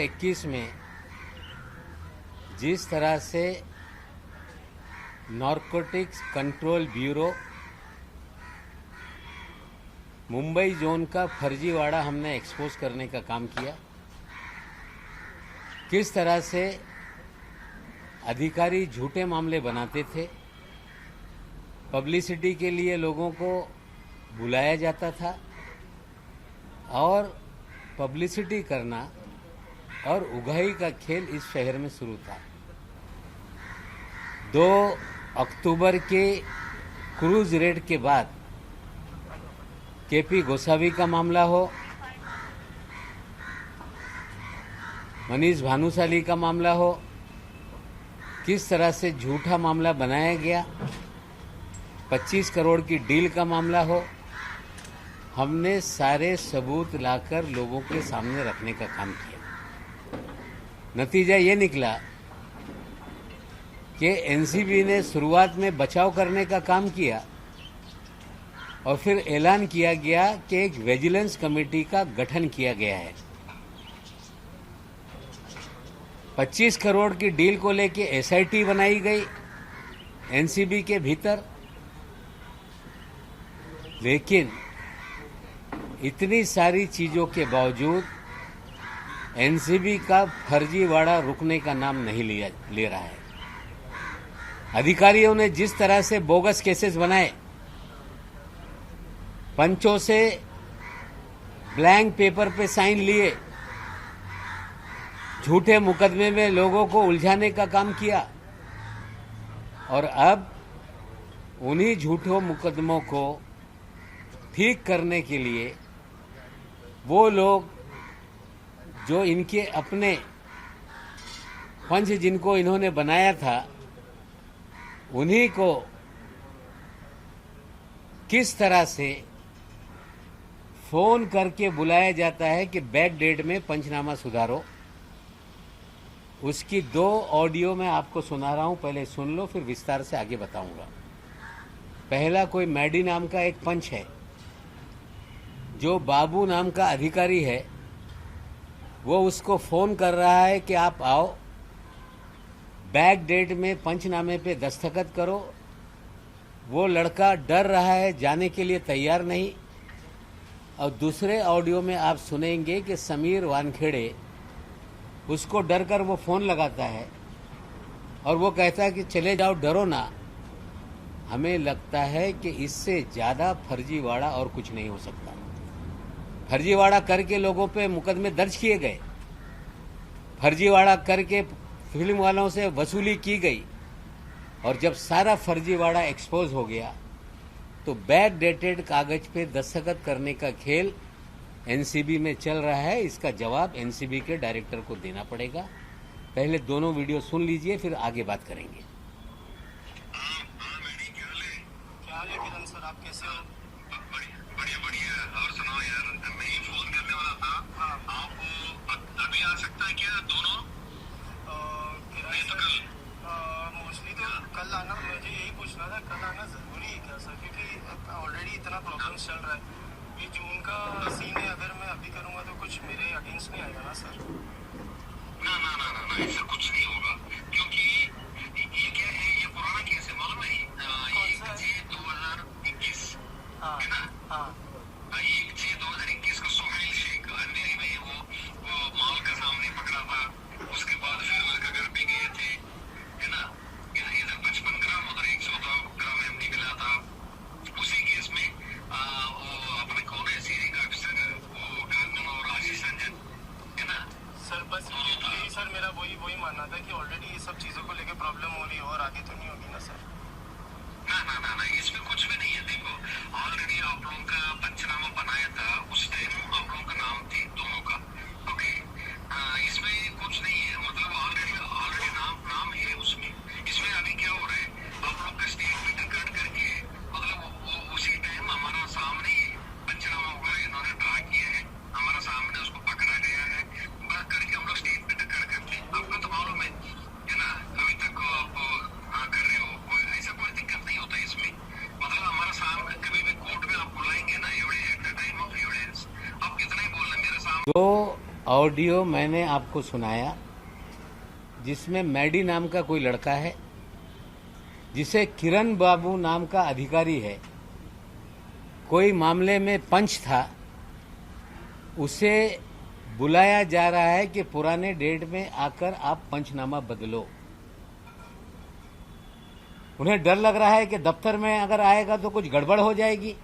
2021 में जिस तरह से narcotics control bureau Mumbai zone का फर्जीवाड़ा हमने एक्सपोज करने का काम किया, किस तरह से अधिकारी झूठे मामले बनाते थे, पब्लिसिटी के लिए लोगों को बुलाया जाता था और पब्लिसिटी करना और उगाही का खेल इस शहर में शुरू था। 2 अक्टूबर के क्रूज रेड के बाद केपी गोसावी का मामला हो, मनीष भानुशाली का मामला हो, किस तरह से झूठा मामला बनाया गया, 25 करोड़ की डील का मामला हो, हमने सारे सबूत लाकर लोगों के सामने रखने का काम किया। नतीजा ये निकला कि एनसीबी ने शुरुआत में बचाव करने का काम किया और फिर ऐलान किया गया कि एक विजिलेंस कमेटी का गठन किया गया है। 25 करोड़ की डील को लेके एसआईटी बनाई गई एनसीबी के भीतर, लेकिन इतनी सारी चीजों के बावजूद एनसीबी का फर्जीवाड़ा रुकने का नाम नहीं ले रहा है। अधिकारियों ने जिस तरह से बोगस केसेस बनाए, पंचों से ब्लैंक पेपर पे साइन लिए, झूठे मुकदमे में लोगों को उलझाने का काम किया और अब उन्हीं झूठों मुकदमों को ठीक करने के लिए वो लोग जो इनके अपने पंच जिनको इन्होंने बनाया था, उन्हीं को किस तरह से फोन करके बुलाया जाता है कि बैक डेट में पंचनामा सुधारो। उसकी 2 ऑडियो मैं आपको सुना रहा हूं, पहले सुन लो, फिर विस्तार से आगे बताऊंगा। पहला, कोई मैडी नाम का एक पंच है जो बाबू नाम का अधिकारी है, वो उसको फोन कर रहा है कि आप आओ, बैक डेट में पंचनामे पे दस्तखत करो। वो लड़का डर रहा है, जाने के लिए तैयार नहीं। और दूसरे ऑडियो में आप सुनेंगे कि समीर वानखेड़े उसको डर कर वो फोन लगाता है और वो कहता है कि चले जाओ, डरो ना। हमें लगता है कि इससे ज्यादा फर्जीवाड़ा और कुछ नहीं हो सकता। फर्जीवाड़ा करके लोगों पे मुकदमे दर्ज किए गए, फर्जीवाड़ा करके फिल्म वालों से वसूली की गई और जब सारा फर्जीवाड़ा एक्सपोज हो गया तो बैक डेटेड कागज पे दस्तखत करने का खेल एनसीबी में चल रहा है। इसका जवाब एनसीबी के डायरेक्टर को देना पड़ेगा। पहले दोनों वीडियो सुन लीजिए, फिर आगे बात करेंगे। आप कैसे हो? बढ़िया। और सुनाओ यार, मैं ही फोन करने वाला था। आप अभी आ सकता है क्या दोनों? नहीं तो कल? मोस्टली तो कल आना। मुझे यही पूछना था, कल आना जरूरी है क्या सर? क्योंकि ऑलरेडी इतना प्रॉब्लम चल रहा है। ये जून का सीन है, अगर मैं अभी करूँगा तो कुछ मेरे अगेंस्ट नहीं आएगा ना सर? ना, ऐसा कुछ नहीं होगा, क्योंकि ये क्या है, ये पुराना केस है, मालूम है? 1/6/2021 है ना? हाँ, 1/6/2021 को सोहेल शेख अंधेरी में वो मॉल का सामने पकड़ा था। उसके बाद फिर का घर पे गए थे, है ना? इधर 55 ग्राम, उधर 114 ग्राम एमडी मिला था। उसी केस में वो अपने कौन है, सीरी का अफसर, वो गार्डन और आशीष रंजन, है ना? सर बस यही सर, मेरा वही मानना था कि ऑलरेडी ये सब चीजों को लेकर प्रॉब्लम हो रही है और आगे तो नहीं होगी ना सर? ना, इसमें कुछ भी नहीं है। देखो, ऑलरेडी आप लोगों का पंचनामा बनाया था, उस टाइम आप लोगों का नाम थी दोनों का, ओके? इसमें कुछ नहीं है, मतलब ऑलरेडी नाम है उसमें। इसमें अभी क्या हो रहा है, आप लोग का स्टेटमेंट रिकॉर्ड करके, मतलब वो उसी टाइम हमारा सामने पंचनामा वगैरह इन्होंने ड्रा किया है, हमारा सामने उसको पकड़ा गया है, बात करके हम लोग स्टेटमेंट रिकॉर्ड करते हैं। आपको तो मालूम है ना? अभी तक आप कर रहे हो, ऐसा कोई दिक्कत नहीं होता इसमें। मतलब हमारा सामने कभी भी कोर्ट में आप बुलाएंगे ना, evidence at the time of evidence, आप कितना ही बोलना मेरे सामने। 2 ऑडियो मैंने आपको सुनाया जिसमें मैडी नाम का कोई लड़का है, जिसे किरण बाबू नाम का अधिकारी है, कोई मामले में पंच था, उसे बुलाया जा रहा है कि पुराने डेट में आकर आप पंचनामा बदलो। उन्हें डर लग रहा है कि दफ्तर में अगर आएगा तो कुछ गड़बड़ हो जाएगी।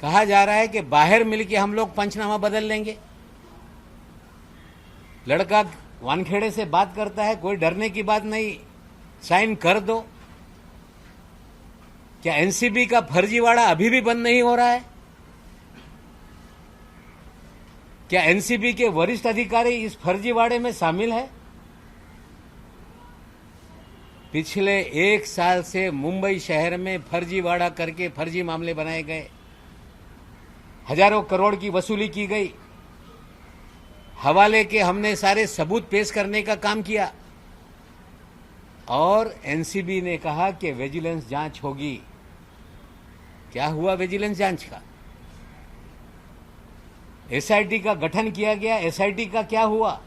कहा जा रहा है कि बाहर मिलके हम लोग पंचनामा बदल लेंगे। लड़का वानखेड़े से बात करता है, कोई डरने की बात नहीं, साइन कर दो। क्या एनसीबी का फर्जीवाड़ा अभी भी बंद नहीं हो रहा है? क्या एनसीबी के वरिष्ठ अधिकारी इस फर्जीवाड़े में शामिल है? पिछले 1 साल से मुंबई शहर में फर्जीवाड़ा करके फर्जी मामले बनाए गए, हजारों करोड़ की वसूली की गई। हवाले के हमने सारे सबूत पेश करने का काम किया और एनसीबी ने कहा कि विजिलेंस जांच होगी। क्या हुआ विजिलेंस जांच का? एसआईटी का गठन किया गया, एसआईटी का क्या हुआ?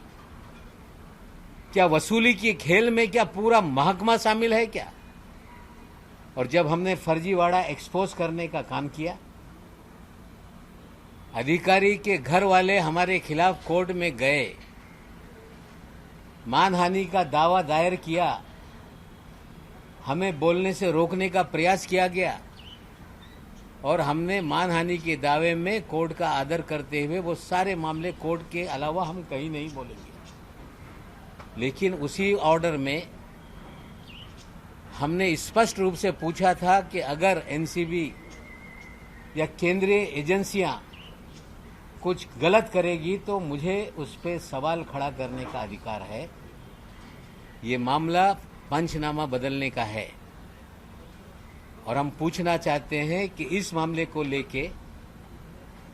क्या वसूली के खेल में क्या पूरा महकमा शामिल है क्या? और जब हमने फर्जीवाड़ा एक्सपोज करने का काम किया, अधिकारी के घर वाले हमारे खिलाफ कोर्ट में गए, मानहानि का दावा दायर किया, हमें बोलने से रोकने का प्रयास किया गया और हमने मानहानि के दावे में कोर्ट का आदर करते हुए वो सारे मामले कोर्ट के अलावा हम कहीं नहीं बोलेंगे। लेकिन उसी ऑर्डर में हमने स्पष्ट रूप से पूछा था कि अगर एनसीबी या केंद्रीय एजेंसियां कुछ गलत करेगी तो मुझे उस पर सवाल खड़ा करने का अधिकार है। ये मामला पंचनामा बदलने का है और हम पूछना चाहते हैं कि इस मामले को लेके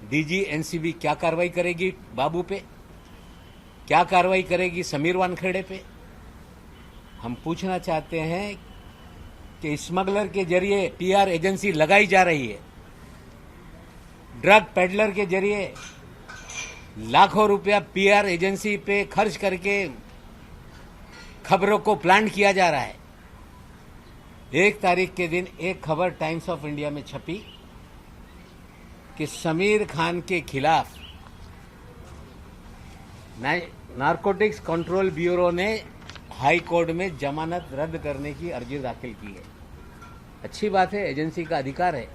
डीजी एनसीबी क्या कार्रवाई करेगी बाबू पे, क्या कार्रवाई करेगी समीर वानखेड़े पे। हम पूछना चाहते हैं कि स्मगलर के जरिए पीआर एजेंसी लगाई जा रही है, ड्रग पेडलर के जरिए लाखों रुपया पीआर एजेंसी पे खर्च करके खबरों को प्लांट किया जा रहा है। 1 तारीख के दिन एक खबर टाइम्स ऑफ इंडिया में छपी कि समीर खान के खिलाफ नारकोटिक्स कंट्रोल ब्यूरो ने हाई कोर्ट में जमानत रद्द करने की अर्जी दाखिल की है। अच्छी बात है, एजेंसी का अधिकार है।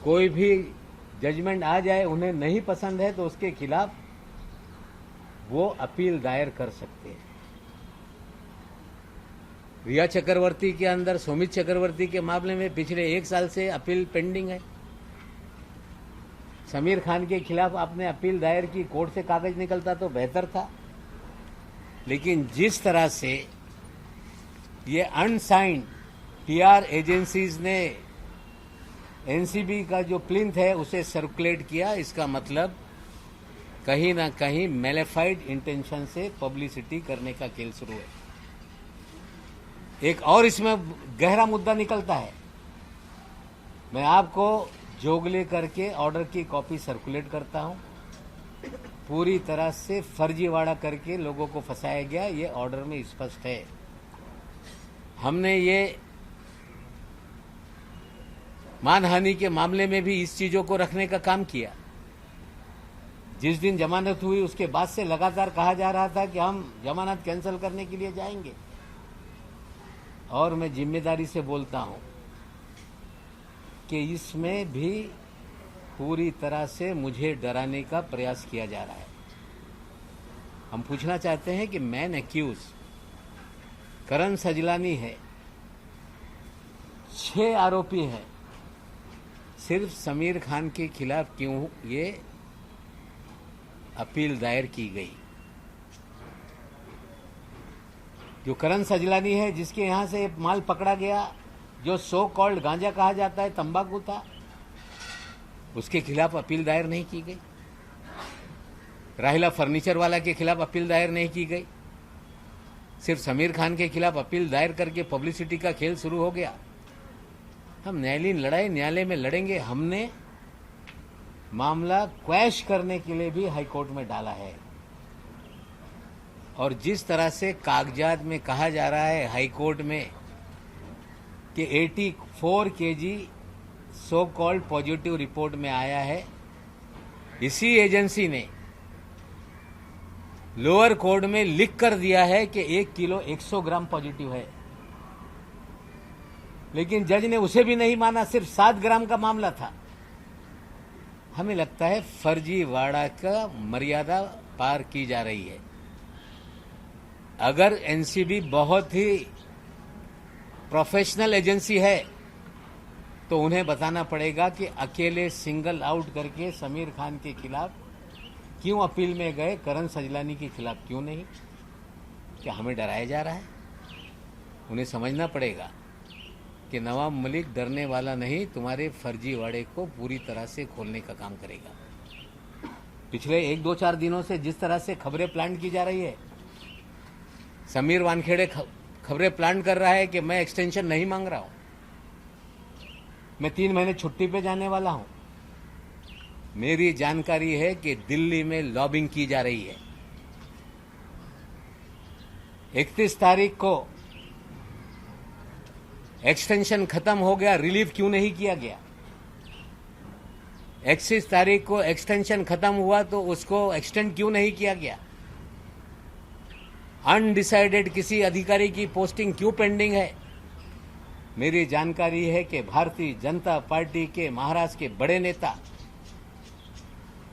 कोई भी जजमेंट आ जाए, उन्हें नहीं पसंद है तो उसके खिलाफ वो अपील दायर कर सकते हैं। रिया चक्रवर्ती के अंदर सुमित चक्रवर्ती के मामले में पिछले 1 साल से अपील पेंडिंग है। समीर खान के खिलाफ आपने अपील दायर की, कोर्ट से कागज निकलता तो बेहतर था। लेकिन जिस तरह से ये अनसाइंड पीआर एजेंसीज ने एनसीबी का जो प्लिंथ है उसे सर्कुलेट किया, इसका मतलब कहीं ना कहीं मेलेफाइड इंटेंशन से पब्लिसिटी करने का खेल शुरू है। एक और इसमें गहरा मुद्दा निकलता है। मैं आपको जोगले करके ऑर्डर की कॉपी सर्कुलेट करता हूं। पूरी तरह से फर्जीवाड़ा करके लोगों को फंसाया गया, ये ऑर्डर में स्पष्ट है। हमने ये मानहानि के मामले में भी इस चीजों को रखने का काम किया। जिस दिन जमानत हुई उसके बाद से लगातार कहा जा रहा था कि हम जमानत कैंसिल करने के लिए जाएंगे, और मैं जिम्मेदारी से बोलता हूं कि इसमें भी पूरी तरह से मुझे डराने का प्रयास किया जा रहा है। हम पूछना चाहते हैं कि मैन एक्यूज करण सजलानी है, 6 आरोपी हैं, सिर्फ समीर खान के खिलाफ क्यों ये अपील दायर की गई? जो करण सजलानी है, जिसके यहां से माल पकड़ा गया, जो सो कॉल्ड गांजा कहा जाता है, तंबाकू था, उसके खिलाफ अपील दायर नहीं की गई। राहिला फर्नीचर वाला के खिलाफ अपील दायर नहीं की गई। सिर्फ समीर खान के खिलाफ अपील दायर करके पब्लिसिटी का खेल शुरू हो गया। हम न्यायालयीन लड़ाई न्यायालय में लड़ेंगे। हमने मामला क्वैश करने के लिए भी हाईकोर्ट में डाला है। और जिस तरह से कागजात में कहा जा रहा है हाईकोर्ट में कि 84 KG so called positive report में आया है, इसी एजेंसी ने लोअर कोर्ट में लिख कर दिया है कि 1 किलो 100 ग्राम पॉजिटिव है, लेकिन जज ने उसे भी नहीं माना, सिर्फ 7 ग्राम का मामला था। हमें लगता है फर्जीवाड़ा का मर्यादा पार की जा रही है। अगर एनसीबी बहुत ही प्रोफेशनल एजेंसी है तो उन्हें बताना पड़ेगा कि अकेले सिंगल आउट करके समीर खान के खिलाफ क्यों अपील में गए, करण सजलानी के खिलाफ क्यों नहीं? क्या हमें डराया जा रहा है? उन्हें समझना पड़ेगा कि नवाब मलिक डरने वाला नहीं, तुम्हारे फर्जीवाड़े को पूरी तरह से खोलने का काम करेगा। पिछले 1-2-4 दिनों से जिस तरह से खबरें प्लांट की जा रही है, समीर वानखेड़े खबरें प्लांट कर रहा है कि मैं एक्सटेंशन नहीं मांग रहा हूं, मैं 3 महीने छुट्टी पे जाने वाला हूं। मेरी जानकारी है कि दिल्ली में लॉबिंग की जा रही है। 31 तारीख को एक्सटेंशन खत्म हो गया, रिलीफ क्यों नहीं किया गया? 31 तारीख को एक्सटेंशन खत्म हुआ तो उसको एक्सटेंड क्यों नहीं किया गया? अनडिसाइडेड किसी अधिकारी की पोस्टिंग क्यों पेंडिंग है? मेरी जानकारी है कि भारतीय जनता पार्टी के महाराष्ट्र के बड़े नेता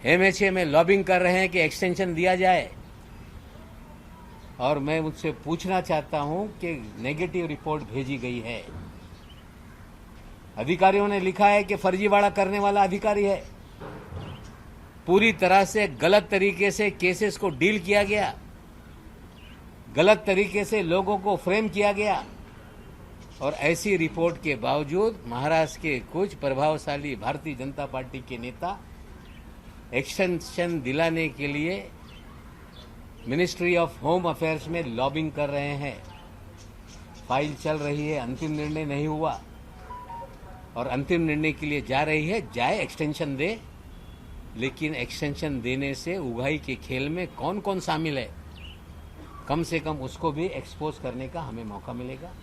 एमएचए में लॉबिंग कर रहे हैं कि एक्सटेंशन दिया जाए। और मैं मुझसे पूछना चाहता हूं कि नेगेटिव रिपोर्ट भेजी गई है, अधिकारियों ने लिखा है कि फर्जीवाड़ा करने वाला अधिकारी है। पूरी तरह से गलत तरीके से केसेस को डील किया गया, गलत तरीके से लोगों को फ्रेम किया गया। और ऐसी रिपोर्ट के बावजूद महाराष्ट्र के कुछ प्रभावशाली भारतीय जनता पार्टी के नेता एक्सटेंशन दिलाने के लिए मिनिस्ट्री ऑफ होम अफेयर्स में लॉबिंग कर रहे हैं। फाइल चल रही है, अंतिम निर्णय नहीं हुआ और अंतिम निर्णय के लिए जा रही है। जाए, एक्सटेंशन दे, लेकिन एक्सटेंशन देने से उगाही के खेल में कौन कौन शामिल है, कम से कम उसको भी एक्सपोज करने का हमें मौका मिलेगा।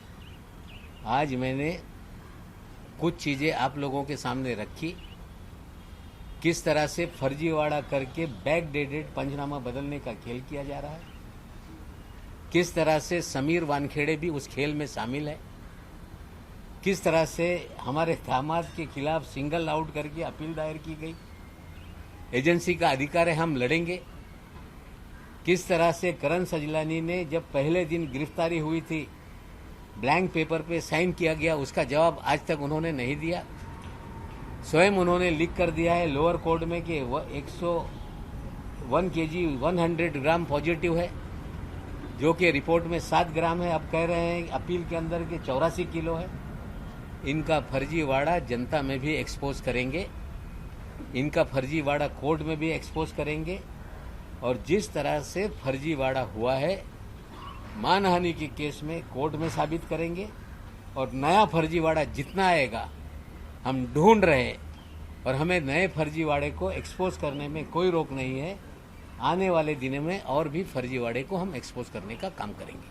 आज मैंने कुछ चीजें आप लोगों के सामने रखी, किस तरह से फर्जीवाड़ा करके बैक डेटेड पंचनामा बदलने का खेल किया जा रहा है, किस तरह से समीर वानखेड़े भी उस खेल में शामिल है, किस तरह से हमारे दामाद के खिलाफ सिंगल आउट करके अपील दायर की गई। एजेंसी का अधिकार है, हम लड़ेंगे। किस तरह से करण सजलानी ने जब पहले दिन गिरफ्तारी हुई थी, ब्लैंक पेपर पे साइन किया गया, उसका जवाब आज तक उन्होंने नहीं दिया। स्वयं उन्होंने लिख कर दिया है लोअर कोर्ट में कि 101 केजी 100 ग्राम पॉजिटिव है, जो कि रिपोर्ट में 7 ग्राम है। अब कह रहे हैं अपील के अंदर कि 84 किलो है। इनका फर्जीवाड़ा जनता में भी एक्सपोज करेंगे, इनका फर्जीवाड़ा कोर्ट में भी एक्सपोज करेंगे। और जिस तरह से फर्जीवाड़ा हुआ है मानहानि के केस में कोर्ट में साबित करेंगे। और नया फर्जीवाड़ा जितना आएगा हम ढूंढ रहे हैं, और हमें नए फर्जीवाड़े को एक्सपोज करने में कोई रोक नहीं है। आने वाले दिनों में और भी फर्जीवाड़े को हम एक्सपोज करने का काम करेंगे।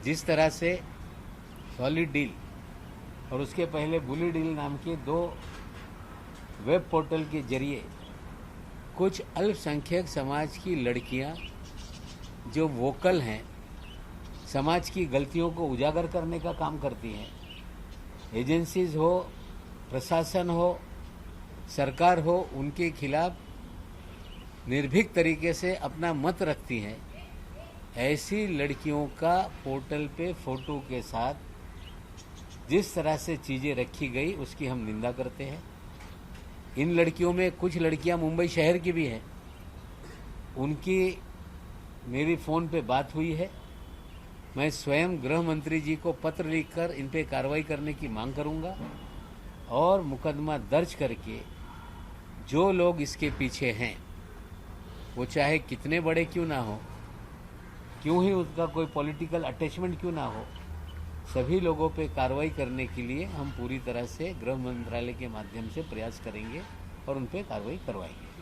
जिस तरह से सॉलिड डील और उसके पहले बुली डील नाम के 2 वेब पोर्टल के जरिए कुछ अल्पसंख्यक समाज की लड़कियां जो वोकल हैं, समाज की गलतियों को उजागर करने का काम करती हैं। एजेंसीज हो, प्रशासन हो, सरकार हो, उनके खिलाफ निर्भीक तरीके से अपना मत रखती हैं। ऐसी लड़कियों का पोर्टल पे फोटो के साथ जिस तरह से चीजें रखी गई उसकी हम निंदा करते हैं। इन लड़कियों में कुछ लड़कियां मुंबई शहर की भी हैं, उनकी मेरी फोन पे बात हुई है। मैं स्वयं गृह मंत्री जी को पत्र लिखकर इन पे कार्रवाई करने की मांग करूंगा और मुकदमा दर्ज करके जो लोग इसके पीछे हैं, वो चाहे कितने बड़े क्यों ना हो, क्यों ही उसका कोई पॉलिटिकल अटैचमेंट क्यों ना हो, सभी लोगों पे कार्रवाई करने के लिए हम पूरी तरह से गृह मंत्रालय के माध्यम से प्रयास करेंगे। और उन पर कार्रवाई करवाएंगे।